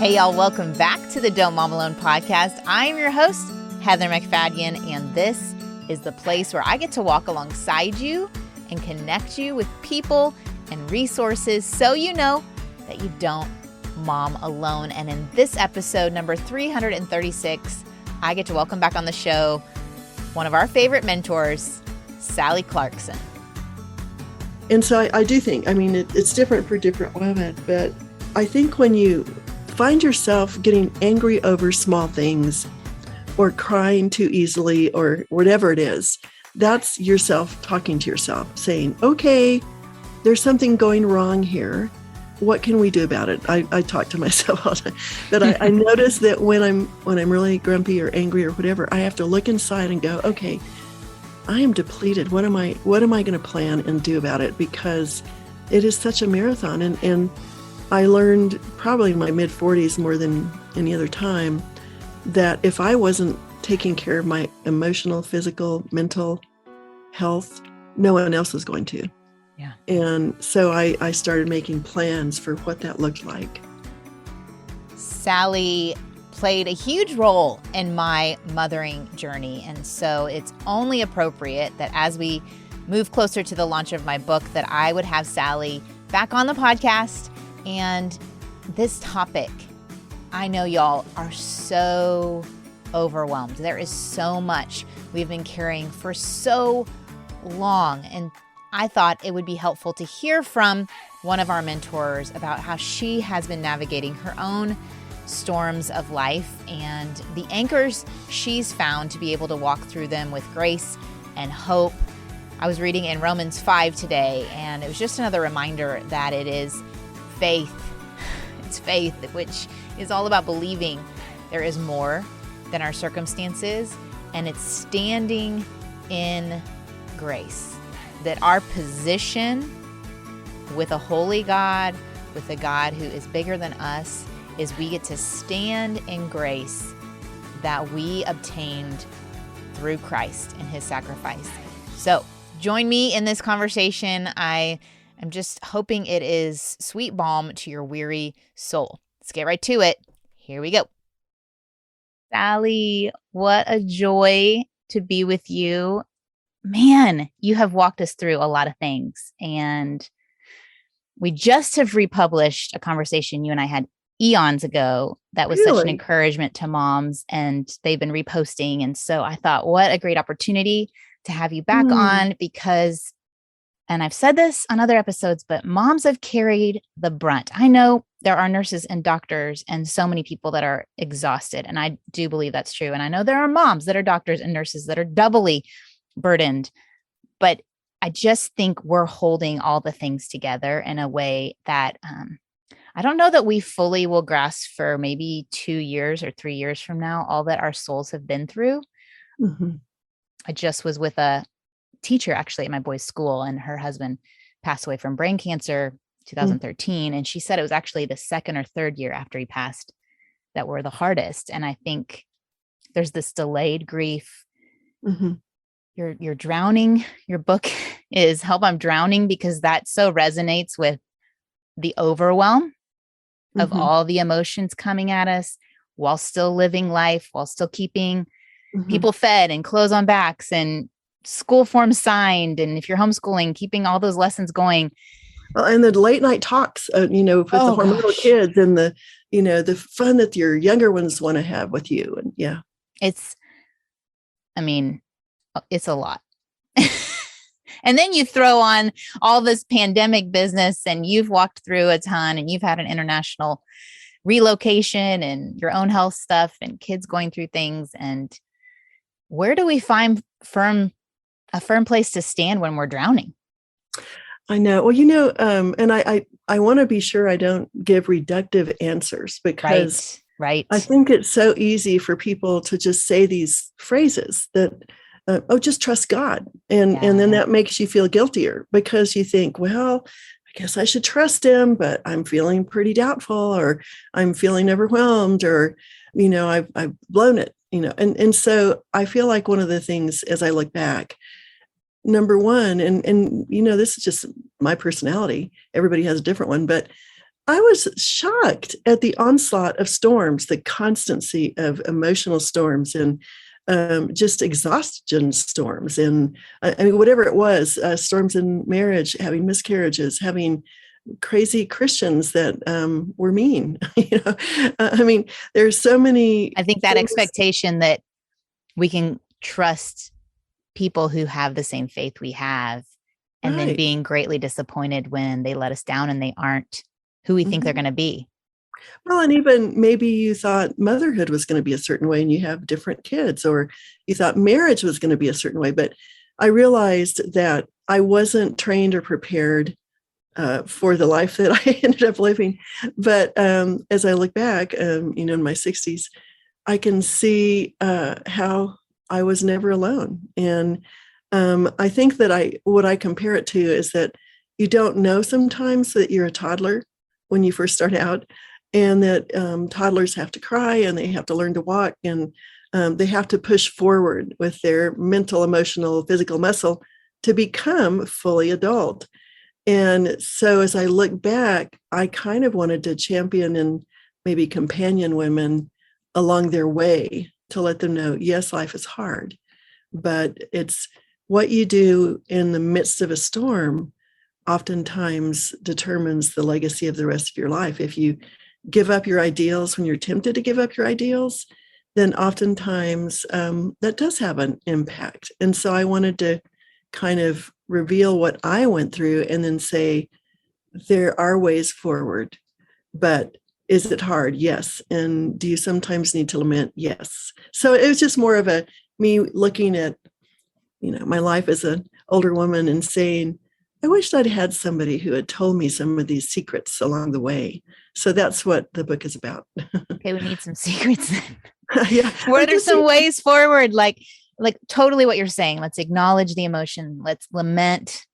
Hey, y'all, welcome back to the Don't Mom Alone podcast. I'm your host, Heather McFadden, and this is the place where I get to walk alongside you and connect you with people and resources so you know that you don't mom alone. And in this episode, number 336, I get to welcome back on the show one of our favorite mentors, Sally Clarkson. And so I do think, it's different for different women, but I think when you find yourself getting angry over small things or crying too easily or whatever it is, that's yourself talking to yourself saying, okay, there's something going wrong here. What can we do about it? I talk to myself all the time, but I notice that when I'm really grumpy or angry or whatever, I have to look inside and go, okay, I am depleted. What am I going to plan and do about it? Because it is such a marathon. And I learned probably in my mid-40s more than any other time that if I wasn't taking care of my emotional, physical, mental health, no one else was going to. Yeah. And so I started making plans for what that looked like. Sally played a huge role in my mothering journey. And so it's only appropriate that as we move closer to the launch of my book, that I would have Sally back on the podcast. And this topic, I know y'all are so overwhelmed. There is so much we've been carrying for so long. And I thought it would be helpful to hear from one of our mentors about how she has been navigating her own storms of life and the anchors she's found to be able to walk through them with grace and hope. I was reading in Romans 5 today, and it was just another reminder that it is faith. It's faith, which is all about believing there is more than our circumstances, and it's standing in grace. That our position with a holy God, with a God who is bigger than us, is we get to stand in grace that we obtained through Christ and his sacrifice. So join me in this conversation. I'm just hoping it is sweet balm to your weary soul. Let's get right to it. Here we go. Sally, what a joy to be with you. Man, you have walked us through a lot of things. And we just have republished a conversation you and I had eons ago that was such an encouragement to moms, and they've been reposting. And so I thought, what a great opportunity to have you back on, because, and I've said this on other episodes, but moms have carried the brunt. I know there are nurses and doctors and so many people that are exhausted, and I do believe that's true. And I know there are moms that are doctors and nurses that are doubly burdened, but I just think we're holding all the things together in a way that I don't know that we fully will grasp for maybe 2 years or 3 years from now, all that our souls have been through. Mm-hmm. I just was with a teacher actually at my boys' school, and her husband passed away from brain cancer 2013. And she said it was actually the second or third year after he passed that were the hardest. And I think there's this delayed grief. Mm-hmm. You're drowning. Your book is Help I'm Drowning, because that so resonates with the overwhelm of all the emotions coming at us while still living life, while still keeping people fed and clothes on backs and school forms signed. And if you're homeschooling, keeping all those lessons going. Well, and the late night talks, with the hormonal kids and the fun that your younger ones want to have with you. And yeah, it's a lot. And then you throw on all this pandemic business, and you've walked through a ton, and you've had an international relocation and your own health stuff and kids going through things. And where do we find a firm place to stand when we're drowning? I know. Well, and I want to be sure I don't give reductive answers, because right. I think it's so easy for people to just say these phrases that, just trust God. And then that makes you feel guiltier, because you think, well, I guess I should trust him, but I'm feeling pretty doubtful, or I'm feeling overwhelmed, or, I've blown it, and so I feel like one of the things as I look back, number one, and this is just my personality, everybody has a different one, but I was shocked at the onslaught of storms, the constancy of emotional storms, and just exhaustion storms. And I mean, whatever it was, storms in marriage, having miscarriages, having crazy Christians that were mean. I mean, there's so many. I think that things. expectation that we can trust people who have the same faith we have, and then Right. being greatly disappointed when they let us down and they aren't who we think they're going to be. Well, and even maybe you thought motherhood was going to be a certain way and you have different kids, or you thought marriage was going to be a certain way. But I realized that I wasn't trained or prepared for the life that I ended up living. But as I look back, in my 60s, I can see how I was never alone. And I think that what I compare it to is that you don't know sometimes that you're a toddler when you first start out, and that toddlers have to cry and they have to learn to walk, and they have to push forward with their mental, emotional, physical muscle to become fully adult. And so as I look back, I kind of wanted to champion and maybe companion women along their way to let them know, yes, life is hard, but it's what you do in the midst of a storm oftentimes determines the legacy of the rest of your life. If you give up your ideals when you're tempted to give up your ideals, then oftentimes that does have an impact. And so I wanted to kind of reveal what I went through and then say, there are ways forward, but is it hard? Yes. And do you sometimes need to lament? Yes. So it was just more of me looking at, my life as an older woman and saying, I wished I'd had somebody who had told me some of these secrets along the way. So that's what the book is about. Okay, we need some secrets then. Yeah. What are some ways forward? Like totally what you're saying. Let's acknowledge the emotion. Let's lament.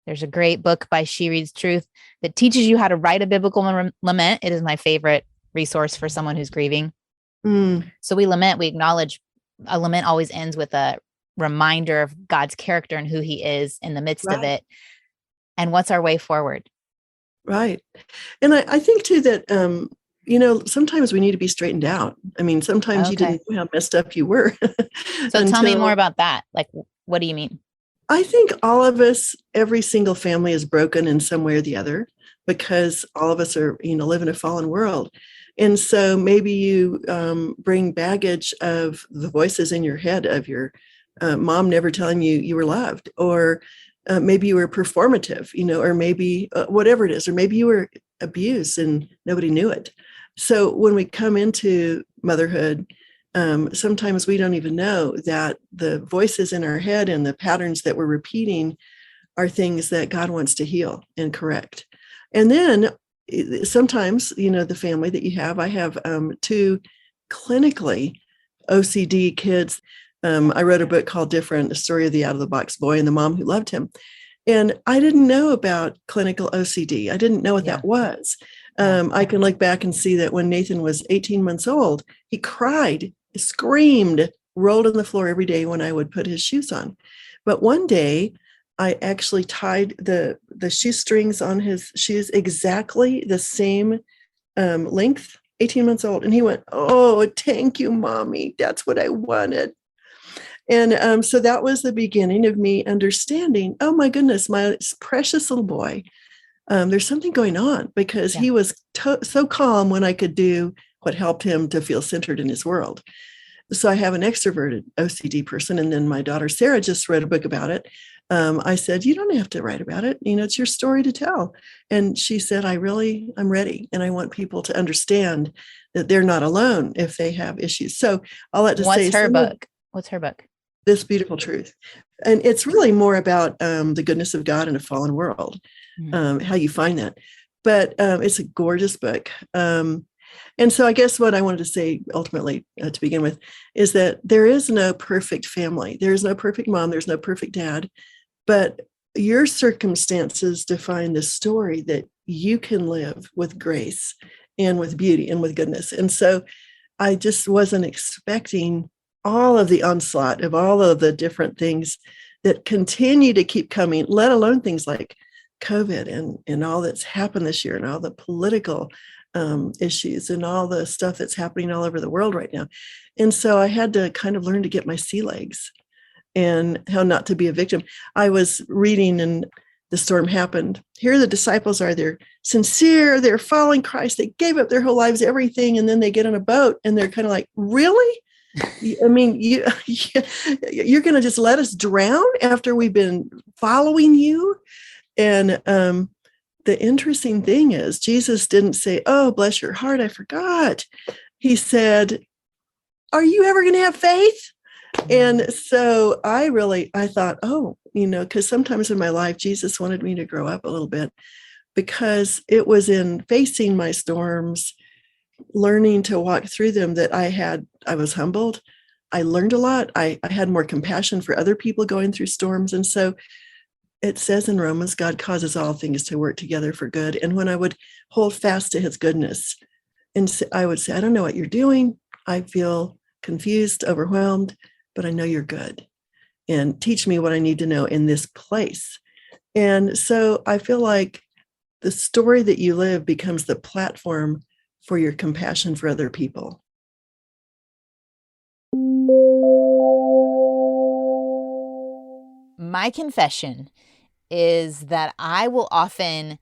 There's a great book by She Reads Truth that teaches you how to write a biblical lament. It is my favorite resource for someone who's grieving. So we lament, we acknowledge. A lament always ends with a reminder of God's character and who he is in the midst of it. And what's our way forward? Right. And I think too that, sometimes we need to be straightened out. I mean, sometimes you didn't know how messed up you were. So tell me more about that. Like, what do you mean? I think all of us, every single family is broken in some way or the other, because all of us are, live in a fallen world. And so maybe you bring baggage of the voices in your head of your mom never telling you you were loved, or maybe you were performative, or maybe whatever it is, or maybe you were abused and nobody knew it. So when we come into motherhood, sometimes we don't even know that the voices in our head and the patterns that we're repeating are things that God wants to heal and correct. And then sometimes, the family that you have, I have two clinically OCD kids. I wrote a book called Different, the story of the out-of-the-box boy and the mom who loved him. And I didn't know about clinical OCD. I didn't know what that was. I can look back and see that when Nathan was 18 months old, he cried, screamed, rolled on the floor every day when I would put his shoes on. But one day, I actually tied the shoestrings on his shoes exactly the same length, 18 months old. And he went, "Oh, thank you, Mommy. That's what I wanted." And so that was the beginning of me understanding, oh my goodness, my precious little boy, there's something going on, because he was so calm when I could do what helped him to feel centered in his world. So I have an extroverted OCD person. And then my daughter, Sarah, just read a book about it. I said, you don't have to write about it. It's your story to tell. And she said, I'm ready. And I want people to understand that they're not alone if they have issues. So I'll let to say. What's her book? This Beautiful Truth. And it's really more about the goodness of God in a fallen world, how you find that. But it's a gorgeous book. And so I guess what I wanted to say ultimately to begin with is that there is no perfect family. There is no perfect mom. There's no perfect dad. But your circumstances define the story that you can live with grace and with beauty and with goodness. And so I just wasn't expecting all of the onslaught of all of the different things that continue to keep coming, let alone things like COVID and all that's happened this year and all the political issues and all the stuff that's happening all over the world right now. And so I had to kind of learn to get my sea legs and how not to be a victim. I was reading and the storm happened. Here the disciples are, they're sincere, they're following Christ, they gave up their whole lives, everything, and then they get on a boat and they're kind of like, really? I mean, you're going to just let us drown after we've been following you? And the interesting thing is, Jesus didn't say, oh, bless your heart, I forgot. He said, are you ever going to have faith? And so I thought, oh, because sometimes in my life, Jesus wanted me to grow up a little bit, because it was in facing my storms, learning to walk through them, that I was humbled. I learned a lot. I had more compassion for other people going through storms. And so it says in Romans, God causes all things to work together for good. And when I would hold fast to his goodness, and I would say, I don't know what you're doing. I feel confused, overwhelmed, but I know you're good. And teach me what I need to know in this place. And so I feel like the story that you live becomes the platform for your compassion for other people. My confession is that I will often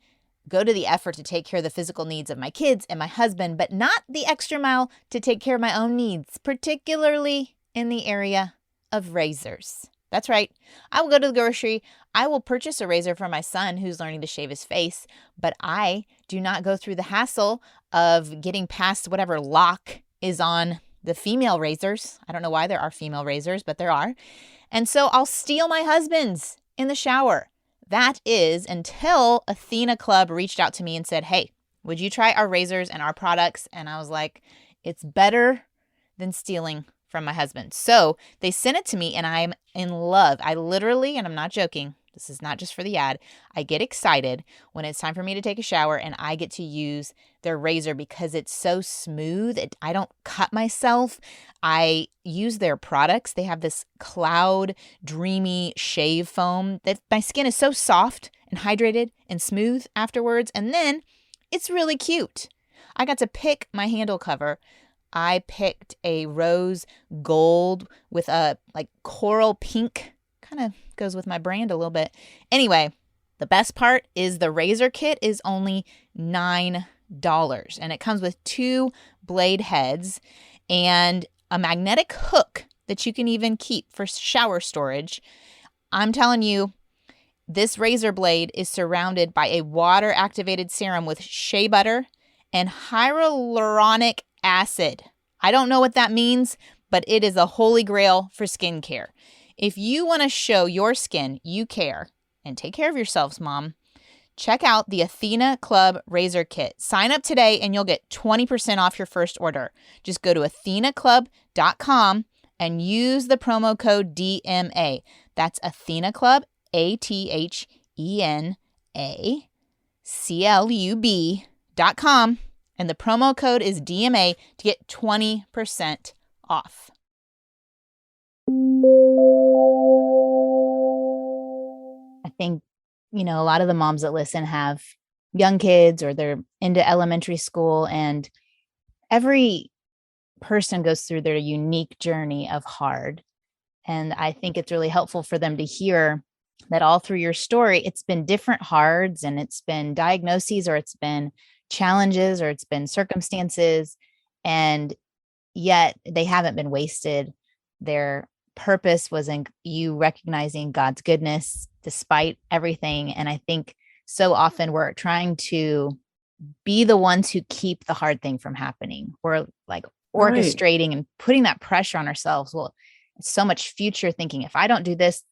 go to the effort to take care of the physical needs of my kids and my husband, but not the extra mile to take care of my own needs, particularly in the area of razors. That's right. I will go to the grocery. I will purchase a razor for my son who's learning to shave his face, but I do not go through the hassle of getting past whatever lock is on the female razors. I don't know why there are female razors, but there are. And so I'll steal my husband's in the shower. That is until Athena Club reached out to me and said, hey, would you try our razors and our products? And I was like, it's better than stealing from my husband. So they sent it to me and I'm in love. I literally, and I'm not joking, this is not just for the ad, I get excited when it's time for me to take a shower and I get to use their razor because it's so smooth. I don't cut myself. I use their products. They have this cloud, dreamy shave foam that my skin is so soft and hydrated and smooth afterwards. And then it's really cute. I got to pick my handle cover. I picked a rose gold with a like coral pink, kind of goes with my brand a little bit. Anyway, the best part is the razor kit is only $9 and it comes with 2 blade heads and a magnetic hook that you can even keep for shower storage. I'm telling you, this razor blade is surrounded by a water activated serum with shea butter and hyaluronic acid. I don't know what that means, but it is a holy grail for skincare. If you want to show your skin you care and take care of yourselves, mom, check out the Athena Club Razor Kit. Sign up today and you'll get 20% off your first order. Just go to athenaclub.com and use the promo code DMA. That's Athena Club, ATHENACLUB.com. And the promo code is DMA to get 20% off. I think, a lot of the moms that listen have young kids or they're into elementary school, and every person goes through their unique journey of hard. And I think it's really helpful for them to hear that all through your story, it's been different hards and it's been diagnoses or it's been challenges or it's been circumstances, and yet they haven't been wasted. Their purpose was in you recognizing God's goodness despite everything. And I think so often we're trying to be the ones who keep the hard thing from happening. We're like orchestrating and putting that pressure on ourselves. Well, it's so much future thinking. If I do this,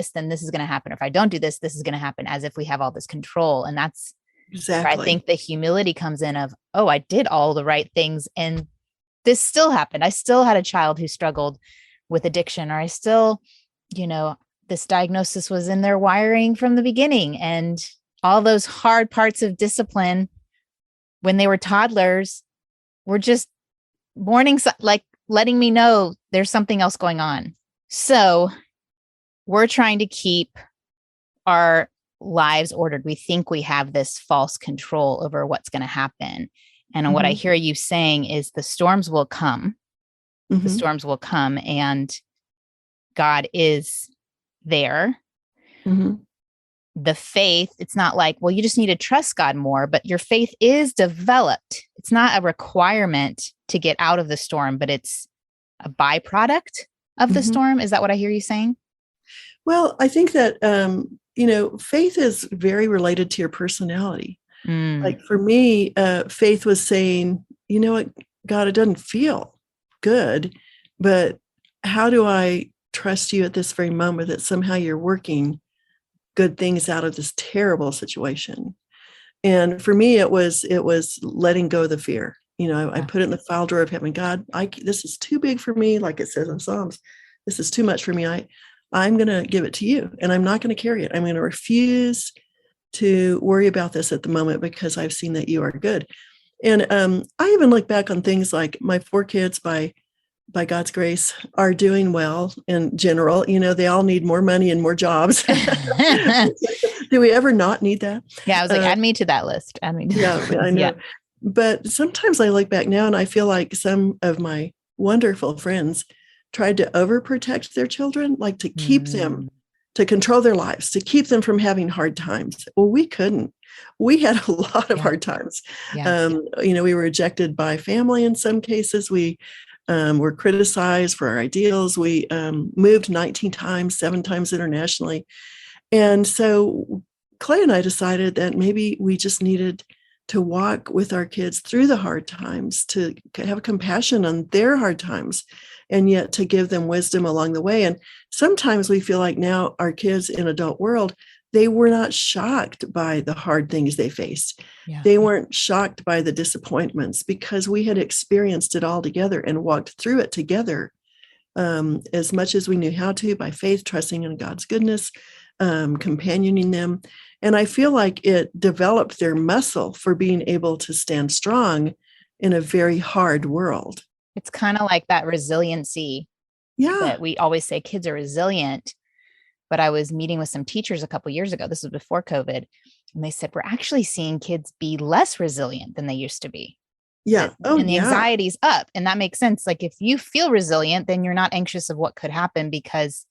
then this is going to happen. If I don't do this, this is going to happen, as if we have all this control. And that's exactly where I think the humility comes in of, oh, I did all the right things and this still happened. I still had a child who struggled with addiction, or I still, this diagnosis was in their wiring from the beginning. And all those hard parts of discipline when they were toddlers were just warnings, like letting me know there's something else going on. So we're trying to keep our lives ordered, we think we have this false control over what's going to happen. And what I hear you saying is the storms will come. The storms will come, and God is there. The faith, it's not like, well, you just need to trust God more, but your faith is developed. It's not a requirement to get out of the storm, but it's a byproduct of the storm. Is that what I hear you saying? Well, I think that, faith is very related to your personality. Like for me, faith was saying, you know what, God, it doesn't feel good, but how do I trust you at this very moment that somehow you're working good things out of this terrible situation? And for me, it was letting go of the fear. I put it in the file drawer of heaven. God, this is too big for me. Like it says in Psalms, this is too much for me. I'm going to give it to you, and I'm not going to carry it. I'm going to refuse to worry about this at the moment because I've seen that you are good. And I even look back on things like my 4 kids, by God's grace, are doing well in general. They all need more money and more jobs. Do we ever not need that? Yeah, I was like, add me to that list. Add me to yeah, I know. Yeah. But sometimes I look back now and I feel like some of my wonderful friends tried to overprotect their children, like to keep them, to control their lives, to keep them from having hard times. Well, we couldn't. We had a lot of hard times. We were rejected by family in some cases. We were criticized for our ideals. We moved 19 times, 7 times internationally. And so Clay and I decided that maybe we just needed to walk with our kids through the hard times, to have compassion on their hard times, and yet to give them wisdom along the way. And sometimes we feel like now our kids in adult world, they were not shocked by the hard things they faced. They weren't shocked by the disappointments because we had experienced it all together and walked through it together as much as we knew how to, by faith, trusting in God's goodness, companioning them. And I feel like it developed their muscle for being able to stand strong in a very hard world. It's kind of like that resiliency that we always say kids are resilient. But I was meeting with some teachers a couple of years ago. This was before COVID. And they said, we're actually seeing kids be less resilient than they used to be. Yeah. And the anxiety's up. And that makes sense. Like if you feel resilient, then you're not anxious of what could happen because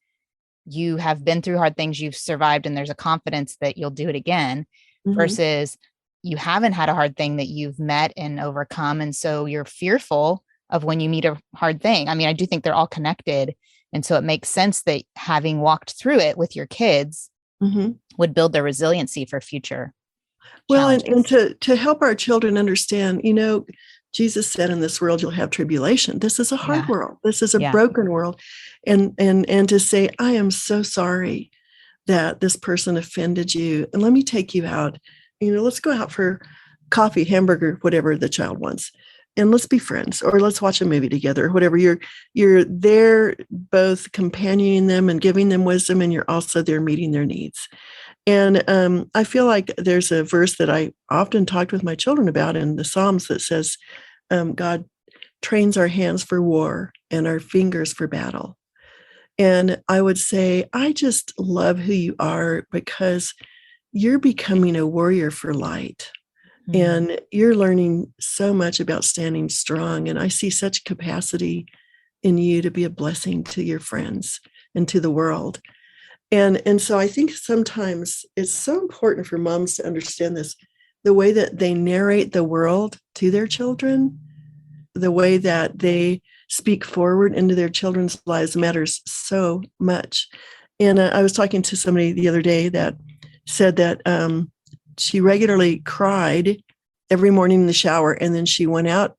you have been through hard things, you've survived, and there's a confidence that you'll do it again versus you haven't had a hard thing that you've met and overcome. And so you're fearful of when you meet a hard thing. I mean, I do think they're all connected. And so it makes sense that having walked through it with your kids would build their resiliency for future challenges. And to help our children understand, Jesus said, in this world, you'll have tribulation. This is a hard world. This is a broken world. And to say, I am so sorry that this person offended you. And let me take you out. Let's go out for coffee, hamburger, whatever the child wants. And let's be friends, or let's watch a movie together, or whatever. You're there both companioning them and giving them wisdom, and you're also there meeting their needs. And I feel like there's a verse that I often talked with my children about in the Psalms that says, God trains our hands for war and our fingers for battle. And I would say, I just love who you are because you're becoming a warrior for light. And you're learning so much about standing strong. And I see such capacity in you to be a blessing to your friends and to the world. And so I think sometimes it's so important for moms to understand this, the way that they narrate the world to their children, the way that they speak forward into their children's lives matters so much. And I was talking to somebody the other day that said that she regularly cried every morning in the shower, and then she went out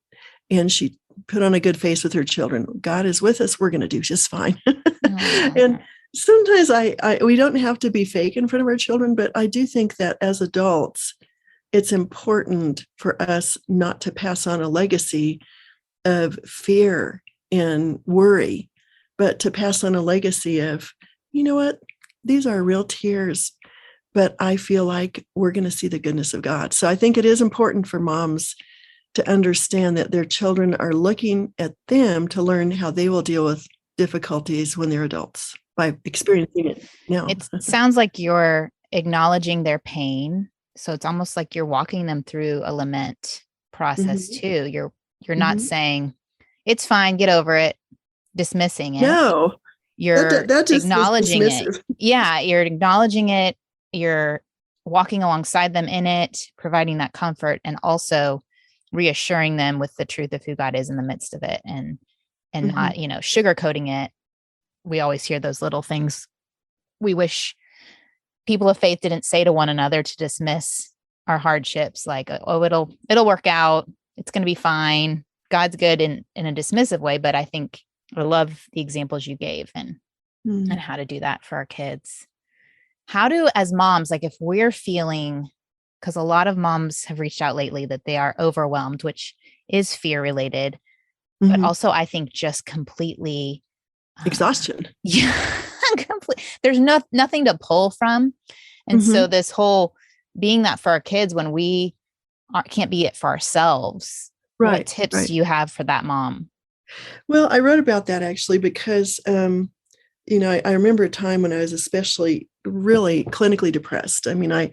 and she put on a good face with her children. God is with us. We're going to do just fine. And sometimes we don't have to be fake in front of our children, but I do think that as adults, it's important for us not to pass on a legacy of fear and worry, but to pass on a legacy of, you know what, these are real tears, but I feel like we're going to see the goodness of God. So I think it is important for moms to understand that their children are looking at them to learn how they will deal with difficulties when they're adults by experiencing it now. It sounds like you're acknowledging their pain. So it's almost like you're walking them through a lament process Mhm. too. You're not Mhm. saying it's fine, get over it, dismissing it. No, You're that just is acknowledging it. dismissive. Yeah, you're acknowledging it. You're walking alongside them in it, providing that comfort, and also reassuring them with the truth of who God is in the midst of it, and Mhm. not, sugarcoating it. We always hear those little things we wish people of faith didn't say to one another to dismiss our hardships, like, oh, it'll work out, it's going to be fine, God's good, in a dismissive way. But I think I love the examples you gave, and Mm. how to do that for our kids. How do, as moms, like if we're feeling, because a lot of moms have reached out lately that they are overwhelmed, which is fear related, but Mhm. also I think just completely, Exhaustion. yeah, there's nothing to pull from. And so Mhm. this whole being that for our kids when we can't be it for ourselves, what Right, tips right. do you have for that mom? Well, I wrote about that actually because, I remember a time when I was especially really clinically depressed. I mean, I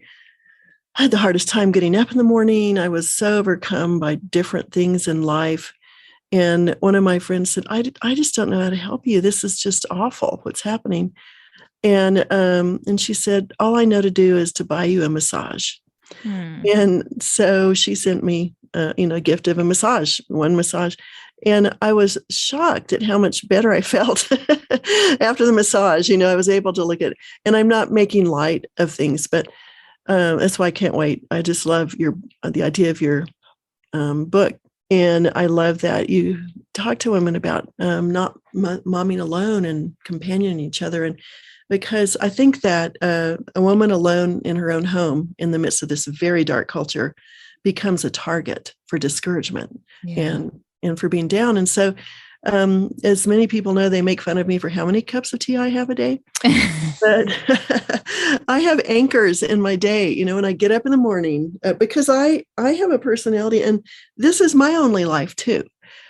had the hardest time getting up in the morning. I was so overcome by different things in life. And one of my friends said, I just don't know how to help you. This is just awful what's happening. And she said, all I know to do is to buy you a massage. Hmm. And so she sent me, a gift of a massage, one massage. And I was shocked at how much better I felt after the massage. I was able to look at it. And I'm not making light of things, but that's why I can't wait. I just love the idea of your book. And I love that you talk to women about not momming alone and companioning each other. And because I think that a woman alone in her own home in the midst of this very dark culture becomes a target for discouragement Yeah. and for being down. And so, as many people know, they make fun of me for how many cups of tea I have a day. But I have anchors in my day, when I get up in the morning, because I have a personality, and this is my only life too.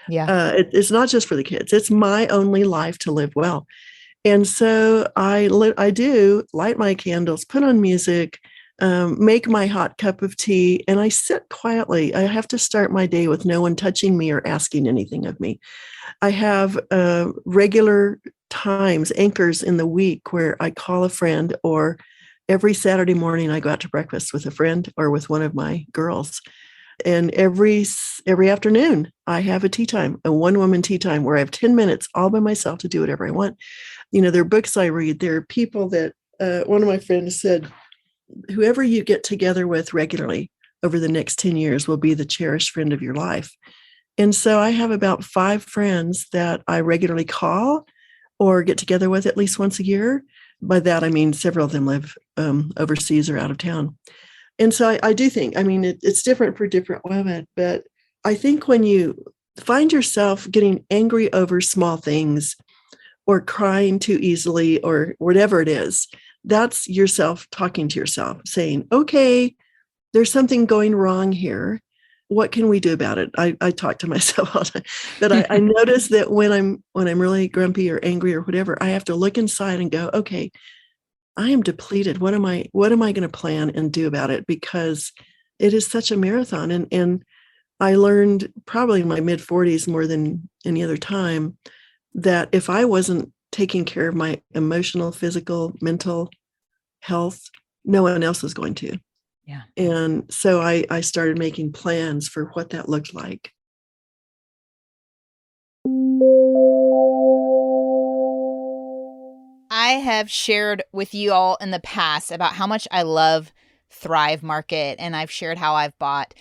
Yeah. It's not just for the kids; it's my only life to live well. And so I do light my candles, put on music, make my hot cup of tea, and I sit quietly. I have to start my day with no one touching me or asking anything of me. I have regular times, anchors in the week where I call a friend, or every Saturday morning I go out to breakfast with a friend or with one of my girls. And every afternoon I have a tea time, a one woman tea time where I have 10 minutes all by myself to do whatever I want. There are books I read. There are people that one of my friends said, whoever you get together with regularly over the next 10 years will be the cherished friend of your life. And so I have about 5 friends that I regularly call or get together with at least once a year. By that, I mean several of them live overseas or out of town. And so I do think, it's different for different women, but I think when you find yourself getting angry over small things or crying too easily or whatever it is, that's yourself talking to yourself saying, okay, there's something going wrong here. What can we do about it? I talk to myself all the time, but I notice that when I'm really grumpy or angry or whatever, I have to look inside and go, okay, I am depleted. What am I going to plan and do about it? Because it is such a marathon. And I learned probably in my mid 40s more than any other time that if I wasn't taking care of my emotional, physical, mental health, no one else was going to. Yeah. And so I started making plans for what that looked like. I have shared with you all in the past about how much I love Thrive Market, and I've shared how I've bought,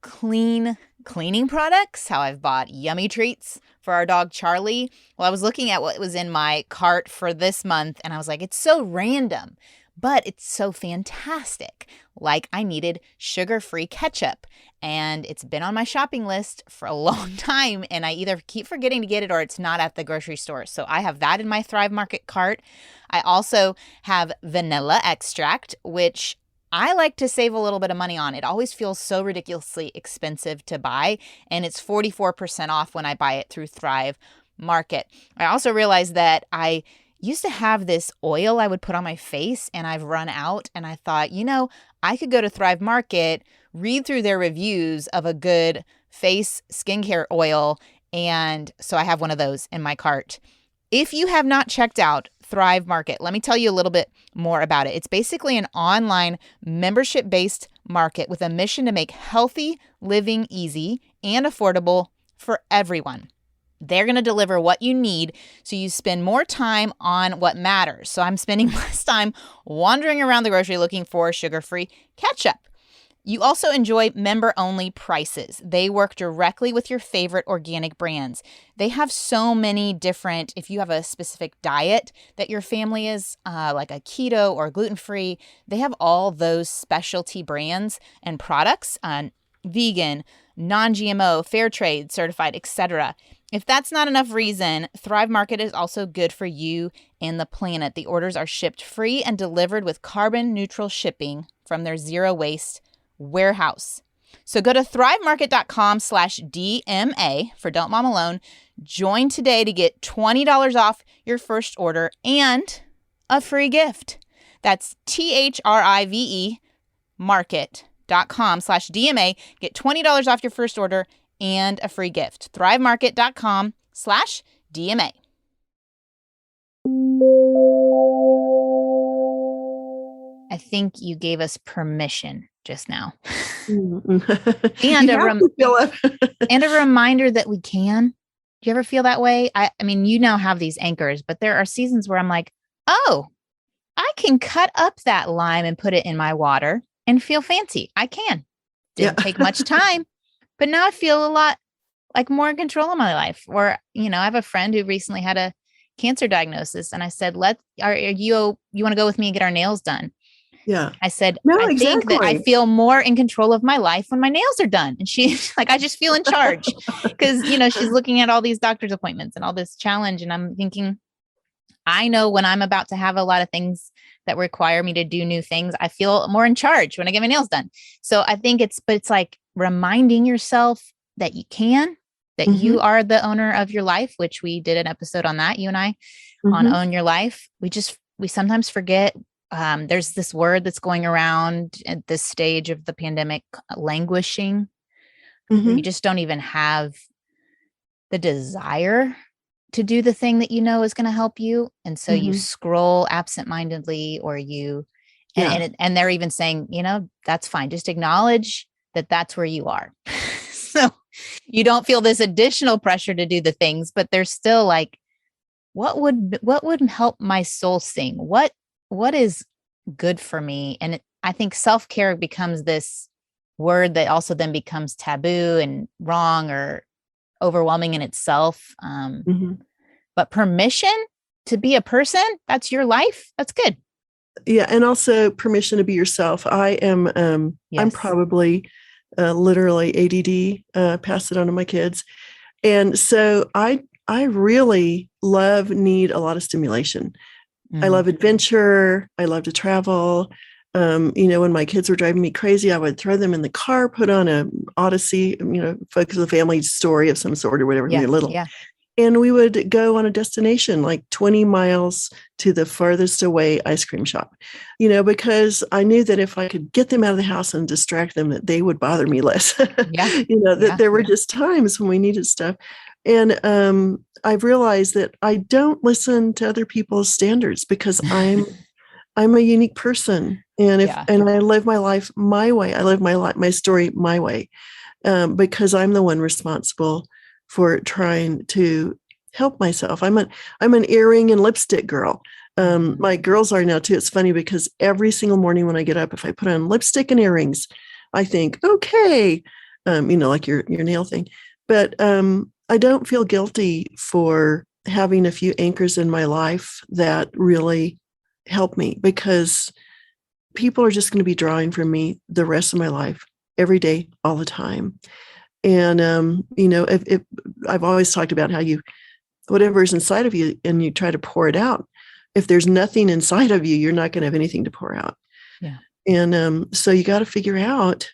cleaning products, how I've bought yummy treats for our dog Charlie. Well, I was looking at what was in my cart for this month, and I was like, it's so random, but it's so fantastic. Like, I needed sugar-free ketchup, and it's been on my shopping list for a long time, and I either keep forgetting to get it or it's not at the grocery store. So I have that in my Thrive Market cart. I also have vanilla extract, which I like to save a little bit of money on. It always feels so ridiculously expensive to buy, and it's 44% off when I buy it through Thrive Market. I also realized that I used to have this oil I would put on my face, and I've run out. And I thought, I could go to Thrive Market, read through their reviews of a good face skincare oil. And so I have one of those in my cart. If you have not checked out Thrive Market, let me tell you a little bit more about it. It's basically an online membership-based market with a mission to make healthy living easy and affordable for everyone. They're going to deliver what you need so you spend more time on what matters. So I'm spending less time wandering around the grocery looking for sugar-free ketchup. You also enjoy member-only prices. They work directly with your favorite organic brands. They have so many different, if you have a specific diet that your family is, like a keto or gluten-free, they have all those specialty brands and products, vegan, non-GMO, fair trade, certified, etc. If that's not enough reason, Thrive Market is also good for you and the planet. The orders are shipped free and delivered with carbon neutral shipping from their zero waste warehouse. So go to thrivemarket.com/DMA for Don't Mom Alone. Join today to get $20 off your first order and a free gift. That's THRIVE market.com/DMA. Get $20 off your first order and a free gift. thrivemarket.com/DMA. I think you gave us permission just now. And a reminder that we can. Do you ever feel that way? I mean, you now have these anchors, but there are seasons where I'm like, oh, I can cut up that lime and put it in my water and feel fancy. I can. Didn't take much time, but now I feel a lot like more in control of my life. Or, I have a friend who recently had a cancer diagnosis, and I said, you want to go with me and get our nails done? Yeah. I said, I think that I feel more in control of my life when my nails are done. And she's like, I just feel in charge because, she's looking at all these doctor's appointments and all this challenge. And I'm thinking, I know when I'm about to have a lot of things that require me to do new things, I feel more in charge when I get my nails done. So I think it's like reminding yourself that you can, that you are the owner of your life, which we did an episode on that, you and I, on Own Your Life. We sometimes forget. There's this word that's going around at this stage of the pandemic, languishing, where you just don't even have the desire to do the thing that is going to help you. And so you scroll absentmindedly, or and they're even saying, that's fine. Just acknowledge that that's where you are. So you don't feel this additional pressure to do the things, but there's still like, what would help my soul sing? What is good for me? And I think self-care becomes this word that also then becomes taboo and wrong or overwhelming in itself. But permission to be a person, that's your life. That's good. Yeah. And also permission to be yourself. I am, I'm probably literally ADD, pass it on to my kids. And so I really need a lot of stimulation. I love adventure. I love to travel. When my kids were driving me crazy, I would throw them in the car, put on a Odyssey, focus on the family story of some sort or whatever when they're little. Yeah. And we would go on a destination like 20 miles to the farthest away ice cream shop, because I knew that if I could get them out of the house and distract them, that they would bother me less. There were just times when we needed stuff. And I've realized that I don't listen to other people's standards because I'm a unique person. And and I live my life my way. I live my story my way, because I'm the one responsible for trying to help myself. I'm an earring and lipstick girl. My girls are now too. It's funny because every single morning when I get up, if I put on lipstick and earrings, I think, okay, like your nail thing. But I don't feel guilty for having a few anchors in my life that really help me, because people are just going to be drawing from me the rest of my life, every day, all the time. And, if I've always talked about how whatever is inside of you and you try to pour it out, if there's nothing inside of you, you're not going to have anything to pour out. Yeah. And so you got to figure out,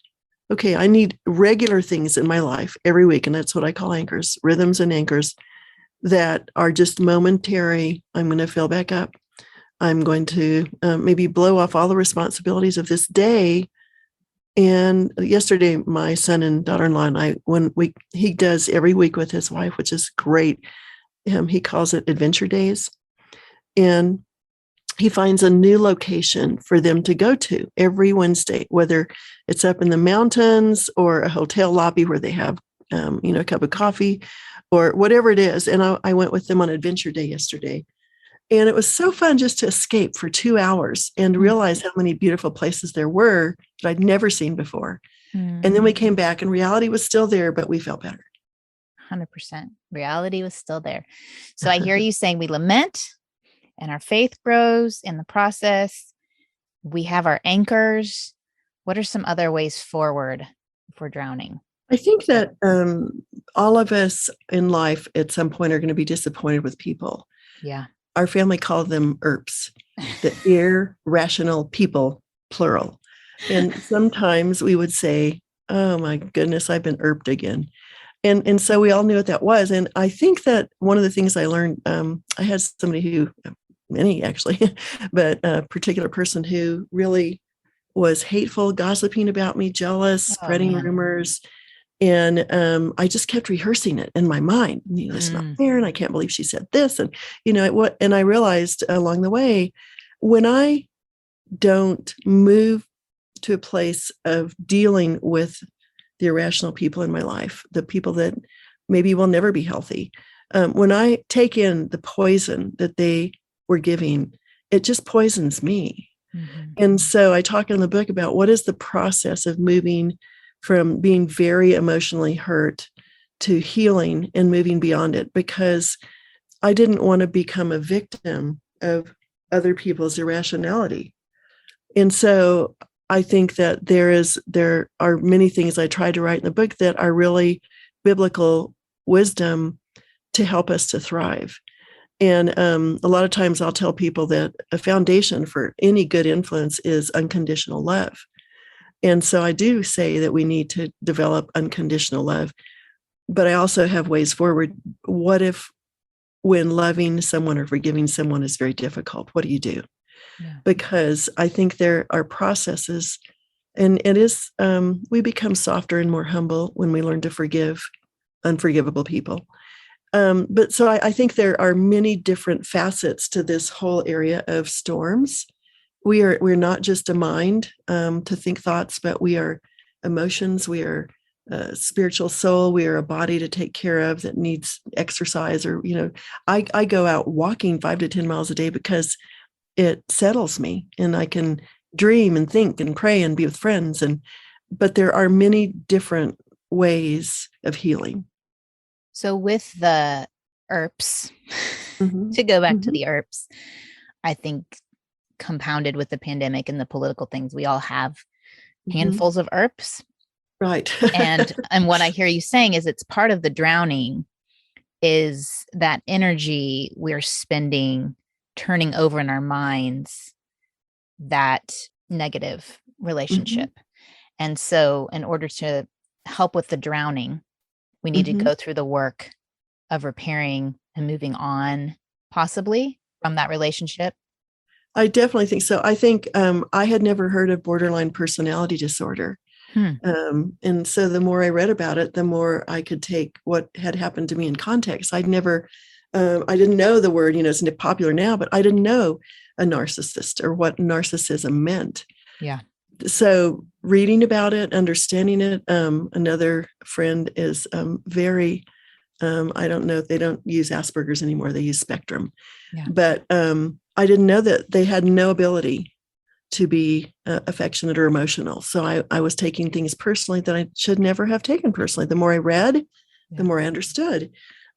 okay, I need regular things in my life every week. And that's what I call anchors, rhythms and anchors. that are just momentary. I'm going to fill back up. I'm going to maybe blow off all the responsibilities of this day. And yesterday, my son and daughter-in-law and I, he does every week with his wife, which is great. He calls it Adventure Days. And he finds a new location for them to go to every Wednesday, whether it's up in the mountains or a hotel lobby where they have, a cup of coffee or whatever it is. And I went with them on Adventure Day yesterday. And it was so fun just to escape for 2 hours and realize how many beautiful places there were that I'd never seen before. And then we came back and reality was still there, but we felt better. 100%. Reality was still there. So I hear you saying we lament and our faith grows in the process. We have our anchors. What are some other ways forward if we're drowning? I think that all of us in life at some point are going to be disappointed with people. Yeah. Our family called them ERPs, the irrational people, plural. And sometimes we would say, oh my goodness, I've been ERPed again. And so we all knew what that was. And I think that one of the things I learned, I had somebody many actually, but a particular person who really was hateful, gossiping about me, jealous, spreading rumors. And I just kept rehearsing it in my mind. It's not fair, and I can't believe she said this. And and I realized along the way, when I don't move to a place of dealing with the irrational people in my life, the people that maybe will never be healthy, when I take in the poison that they were giving, it just poisons me. And so I talk in the book about what is the process of moving from being very emotionally hurt to healing and moving beyond it, because I didn't want to become a victim of other people's irrationality. And so I think that there are many things I try to write in the book that are really biblical wisdom to help us to thrive. And a lot of times I'll tell people that a foundation for any good influence is unconditional love. And so I do say that we need to develop unconditional love, but I also have ways forward. What if when loving someone or forgiving someone is very difficult? What do you do? Yeah. Because I think there are processes, and it is, we become softer and more humble when we learn to forgive unforgivable people. But so I think there are many different facets to this whole area of storms. We're not just a mind to think thoughts, but we are emotions. We are a spiritual soul. We are a body to take care of that needs exercise. Or I go out walking 5 to 10 miles a day because it settles me, and I can dream and think and pray and be with friends. But there are many different ways of healing. So with the ERPs, to go back to the ERPs, I think compounded with the pandemic and the political things, we all have handfuls of ERPs. Right. and what I hear you saying is it's part of the drowning is that energy we're spending turning over in our minds that negative relationship. And so in order to help with the drowning, we need to go through the work of repairing and moving on, possibly from that relationship. I definitely think so. I think I had never heard of borderline personality disorder. And so the more I read about it, the more I could take what had happened to me in context. I didn't know the word, it's popular now, but I didn't know a narcissist or what narcissism meant. Yeah. So reading about it, understanding it, another friend is very, I don't know if they don't use Asperger's anymore, they use spectrum. Yeah. But I didn't know that they had no ability to be affectionate or emotional. So I was taking things personally that I should never have taken personally. The more I read, the more I understood.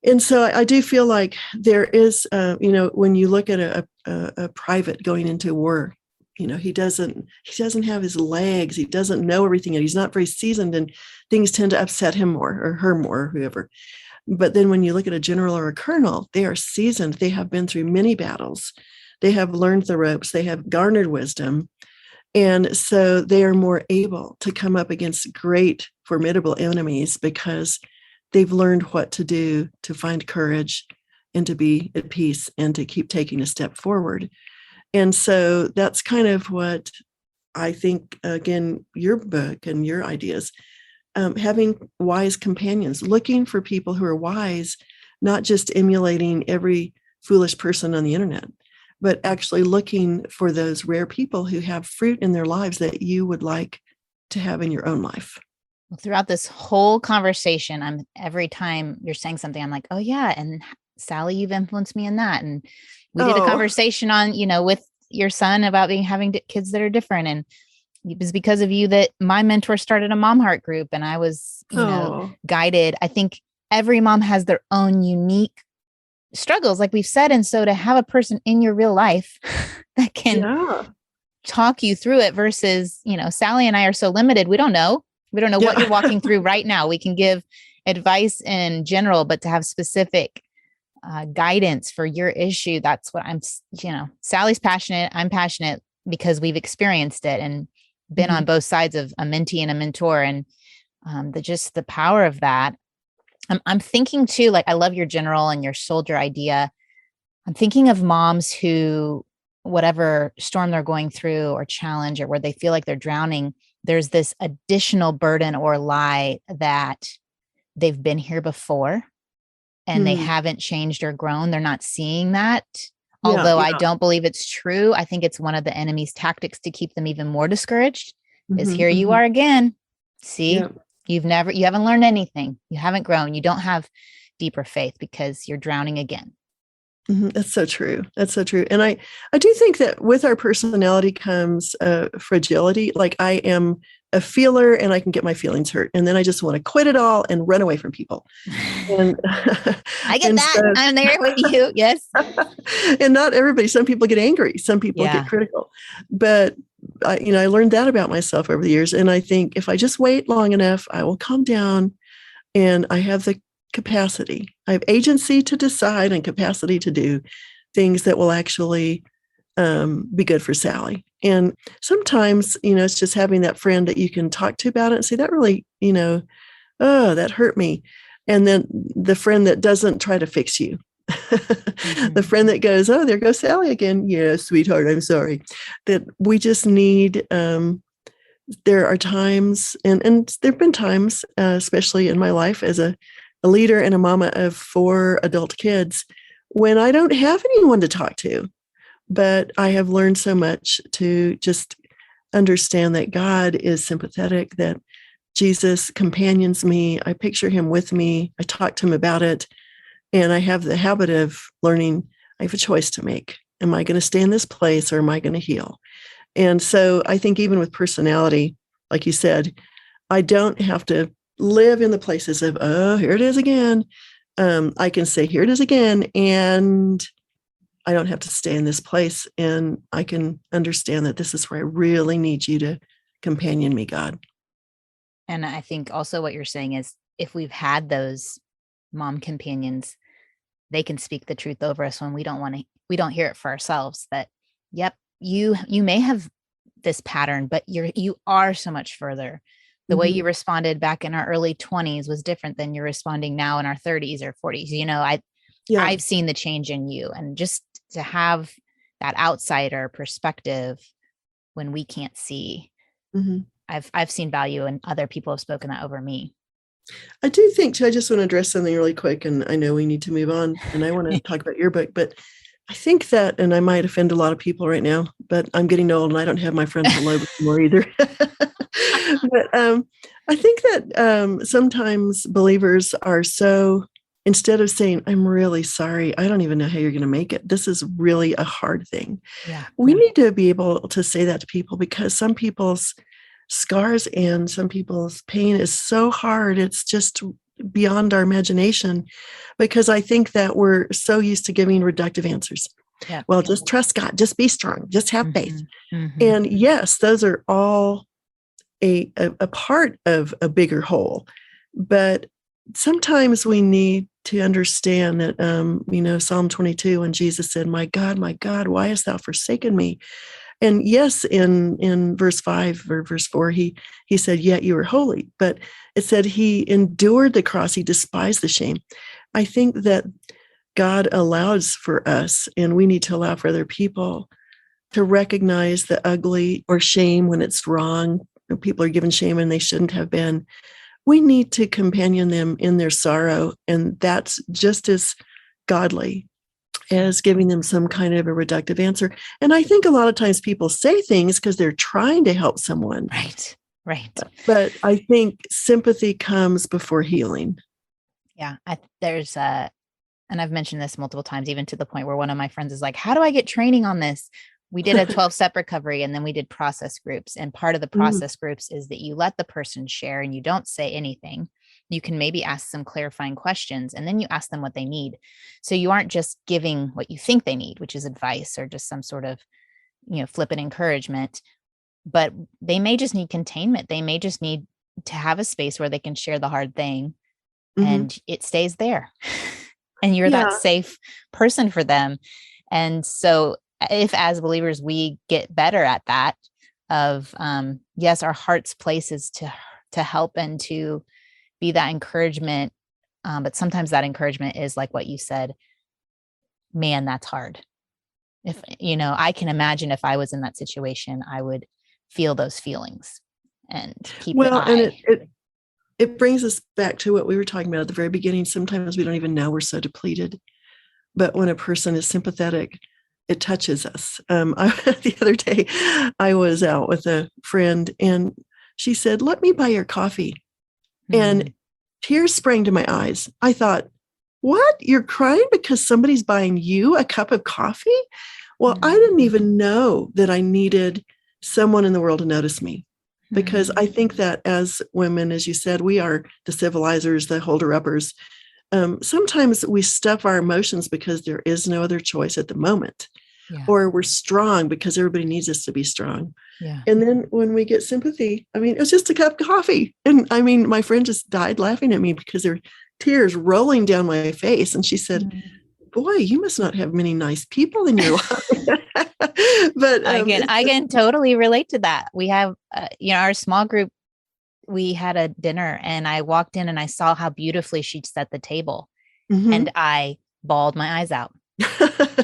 And so I do feel like there is, when you look at a private going into war, he doesn't have his legs. He doesn't know everything, and he's not very seasoned, and things tend to upset him more or her more or whoever. But then when you look at a general or a colonel, they are seasoned. They have been through many battles. They have learned the ropes. They have garnered wisdom. And so they are more able to come up against great, formidable enemies because they've learned what to do to find courage, and to be at peace and to keep taking a step forward. And so that's kind of what I think, again, your book and your ideas, having wise companions, looking for people who are wise, not just emulating every foolish person on the internet, but actually looking for those rare people who have fruit in their lives that you would like to have in your own life. Well, throughout this whole conversation, every time you're saying something, I'm like, oh yeah. And Sally, you've influenced me in that. And we did a conversation on, with your son about having kids that are different. And it was because of you that my mentor started a mom heart group, and I was, guided. I think every mom has their own unique struggles, like we've said. And so to have a person in your real life that can talk you through it versus, Sally and I are so limited. We don't know what you're walking through right now. We can give advice in general, but to have specific guidance for your issue, that's what Sally's passionate. I'm passionate because we've experienced it and been on both sides of a mentee and a mentor, and the power of that. I'm thinking too, like, I love your general and your soldier idea. I'm thinking of moms who, whatever storm they're going through or challenge, or where they feel like they're drowning, there's this additional burden or lie that they've been here before and they haven't changed or grown. They're not seeing that. Although I don't believe it's true. I think it's one of the enemy's tactics to keep them even more discouraged is here you are again. See, you haven't learned anything. You haven't grown. You don't have deeper faith because you're drowning again. That's so true. That's so true. And I do think that with our personality comes fragility. Like, I am a feeler and I can get my feelings hurt. And then I just want to quit it all and run away from people. And I get that. So, I'm there with you. Yes. And not everybody. Some people get angry. Some people get critical. But I learned that about myself over the years. And I think if I just wait long enough, I will calm down, and I have the capacity. I have agency to decide and capacity to do things that will actually be good for Sally. And sometimes, it's just having that friend that you can talk to about it and say, that really, that hurt me. And then the friend that doesn't try to fix you. The friend that goes, oh, there goes Sally again. Yeah, sweetheart, I'm sorry. That we just need, there are times, and there've been times, especially in my life as a leader and a mama of 4 adult kids, when I don't have anyone to talk to. But I have learned so much to just understand that God is sympathetic, that Jesus companions me. I picture him with me. I talk to him about it. And I have the habit of learning, I have a choice to make. Am I going to stay in this place, or am I going to heal? And so I think even with personality, like you said, I don't have to live in the places of, oh, here it is again. I can say, here it is again. And I don't have to stay in this place. And I can understand that this is where I really need you to companion me, God. And I think also what you're saying is, if we've had those mom companions, they can speak the truth over us when we don't hear it for ourselves. That, yep, you may have this pattern, but you are so much further. The way you responded back in our early 20s was different than you're responding now in our 30s or 40s. I've seen the change in you, and just to have that outsider perspective when we can't see, I've seen value, and other people have spoken that over me. I do think too, I just want to address something really quick, and I know we need to move on, and I want to talk about your book, but I think that, and I might offend a lot of people right now, but I'm getting old and I don't have my frontal lobe anymore either. But I think that sometimes believers are so, instead of saying, I'm really sorry, I don't even know how you're going to make it, this is really a hard thing. We need to be able to say that to people, because some people's scars and some people's pain is so hard. It's just beyond our imagination, because I think that we're so used to giving reductive answers. Well, just trust God, just be strong, just have faith. And yes, those are all a part of a bigger whole. But sometimes we need to understand that, Psalm 22, when Jesus said, my God, why hast thou forsaken me? And yes, in verse 5 or verse 4, he said, yet you are holy. But it said he endured the cross. He despised the shame. I think that God allows for us, and we need to allow for other people to recognize the ugly or shame when it's wrong. People are given shame and they shouldn't have been. We need to companion them in their sorrow, and that's just as godly as giving them some kind of a reductive answer. And I think a lot of times people say things because they're trying to help someone. Right. Right. But I think sympathy comes before healing. Yeah. There's and I've mentioned this multiple times, even to the point where one of my friends is like, how do I get training on this? We did a 12-step recovery, and then we did process groups. And part of the process groups is that you let the person share and you don't say anything. You can maybe ask some clarifying questions, and then you ask them what they need. So you aren't just giving what you think they need, which is advice or just some sort of, flippant encouragement, but they may just need containment. They may just need to have a space where they can share the hard thing, and it stays there. And you're that safe person for them. And so if as believers, we get better at that of, yes, our heart's place is to help and to be that encouragement. But sometimes that encouragement is like what you said, man, that's hard. If, I can imagine if I was in that situation, I would feel those feelings and keep an eye. And it brings us back to what we were talking about at the very beginning. Sometimes we don't even know we're so depleted, but when a person is sympathetic, it touches us. The other day, I was out with a friend, and she said, "Let me buy your coffee." And tears sprang to my eyes. I thought, what? You're crying because somebody's buying you a cup of coffee? Well, I didn't even know that I needed someone in the world to notice me. Because I think that as women, as you said, we are the civilizers, the holder-uppers. Sometimes we stuff our emotions because there is no other choice at the moment. Yeah. Or we're strong because everybody needs us to be strong. Yeah. And then when we get sympathy, it was just a cup of coffee. And my friend just died laughing at me because there were tears rolling down my face. And she said, boy, you must not have many nice people in your life. But I can totally relate to that. We have, our small group, we had a dinner, and I walked in and I saw how beautifully she'd set the table, and I bawled my eyes out.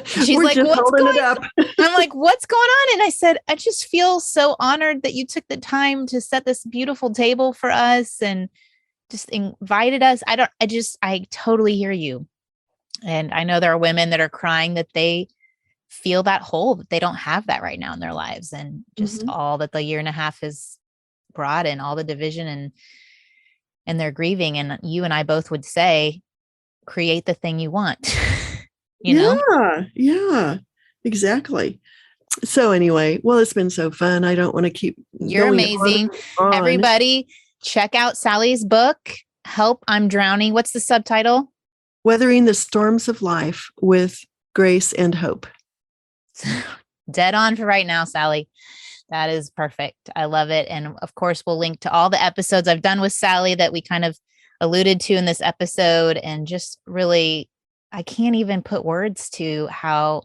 She's like, what's going on? I'm like, what's going on? And I said, I just feel so honored that you took the time to set this beautiful table for us and just invited us. I totally hear you. And I know there are women that are crying that they feel that hole, that they don't have that right now in their lives. And just all that the year and a half has brought, and all the division and they're grieving. And you and I both would say, create the thing you want. Yeah, exactly. So anyway, well, it's been so fun. I don't want to keep. You're amazing. On. Everybody, check out Sally's book, Help, I'm Drowning. What's the subtitle? Weathering the Storms of Life with Grace and Hope. Dead on for right now, Sally. That is perfect. I love it. And of course, we'll link to all the episodes I've done with Sally that we kind of alluded to in this episode. And just really, I can't even put words to how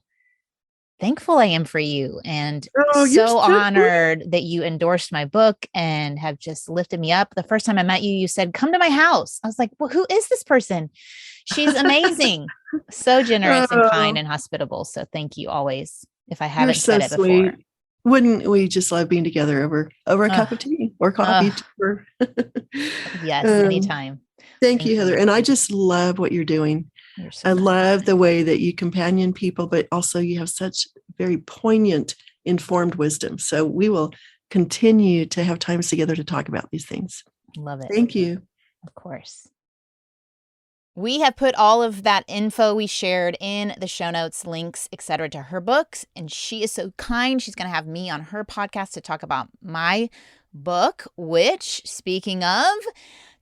thankful I am for you, and so honored that you endorsed my book and have just lifted me up. The first time I met you, you said, come to my house. I was like, well, who is this person? She's amazing. So generous and kind and hospitable. So thank you always. If I haven't said it before. Sweet. Wouldn't we just love being together over a cup of tea or coffee? Yes, anytime. Thank you, Heather. And I just love what you're doing. I love the way that you companion people, but also you have such very poignant, informed wisdom. So we will continue to have times together to talk about these things. Love it. Thank you. Of course. We have put all of that info we shared in the show notes, links, etc., to her books. And she is so kind. She's going to have me on her podcast to talk about my book, which, speaking of,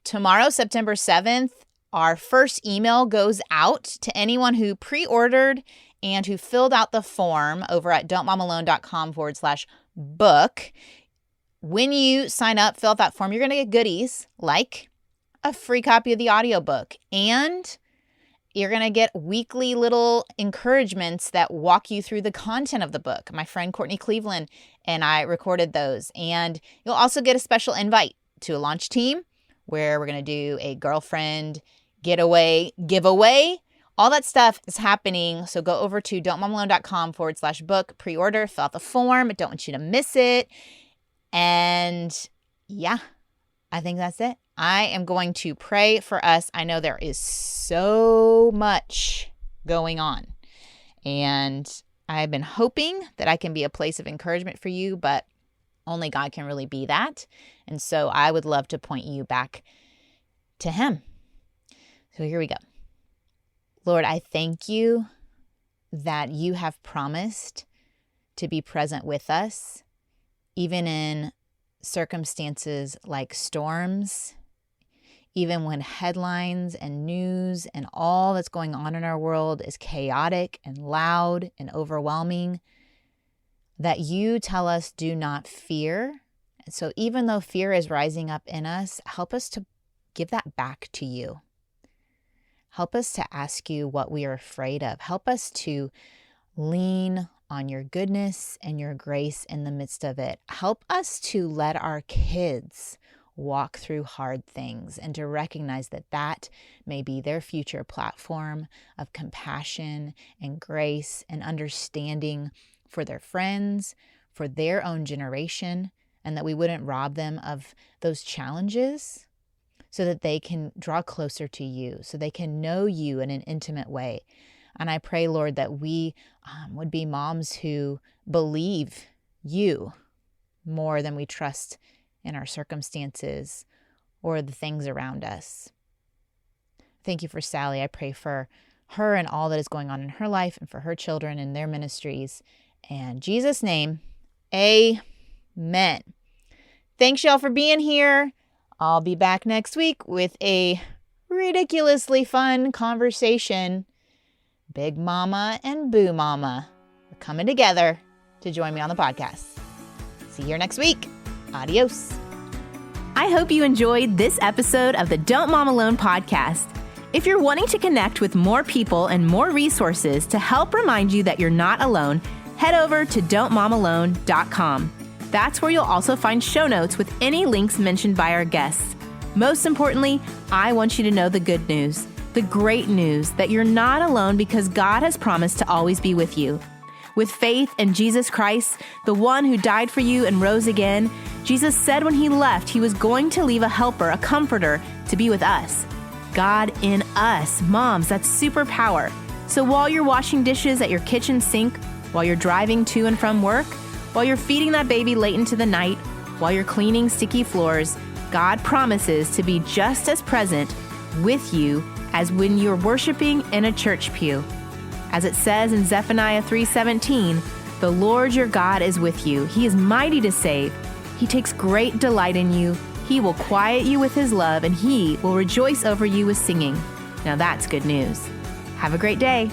tomorrow, September 7th, our first email goes out to anyone who pre-ordered and who filled out the form over at don'tmomalone.com/book. When you sign up, fill out that form, you're going to get goodies like a free copy of the audiobook, and you're going to get weekly little encouragements that walk you through the content of the book. My friend Courtney Cleveland and I recorded those. And you'll also get a special invite to a launch team where we're going to do a girlfriend getaway giveaway All that stuff is happening. So go over to don'tmomalone.com/book, pre-order, fill out the form. I don't want you to miss it. And yeah, I think that's it. I am going to pray for us. I know there is so much going on, and I've been hoping that I can be a place of encouragement for you, but only God can really be that. And so I would love to point you back to Him. So here we go. Lord, I thank you that you have promised to be present with us, even in circumstances like storms, even when headlines and news and all that's going on in our world is chaotic and loud and overwhelming, that you tell us do not fear. And so even though fear is rising up in us, help us to give that back to you. Help us to ask you what we are afraid of. Help us to lean on your goodness and your grace in the midst of it. Help us to let our kids walk through hard things and to recognize that that may be their future platform of compassion and grace and understanding for their friends, for their own generation, and that we wouldn't rob them of those challenges, so that they can draw closer to you, so they can know you in an intimate way. And I pray, Lord, that we would be moms who believe you more than we trust in our circumstances or the things around us. Thank you for Sally. I pray for her and all that is going on in her life and for her children and their ministries. In Jesus' name, amen. Thanks, y'all, for being here. I'll be back next week with a ridiculously fun conversation. Big Mama and Boo Mama are coming together to join me on the podcast. See you here next week. Adios. I hope you enjoyed this episode of the Don't Mom Alone podcast. If you're wanting to connect with more people and more resources to help remind you that you're not alone, head over to don'tmomalone.com. That's where you'll also find show notes with any links mentioned by our guests. Most importantly, I want you to know the good news, the great news that you're not alone because God has promised to always be with you. With faith in Jesus Christ, the one who died for you and rose again, Jesus said when he left, he was going to leave a helper, a comforter, to be with us. God in us. Moms, that's superpower. So while you're washing dishes at your kitchen sink, while you're driving to and from work, while you're feeding that baby late into the night, while you're cleaning sticky floors, God promises to be just as present with you as when you're worshiping in a church pew. As it says in Zephaniah 3:17, the Lord your God is with you. He is mighty to save. He takes great delight in you. He will quiet you with his love, and he will rejoice over you with singing. Now that's good news. Have a great day.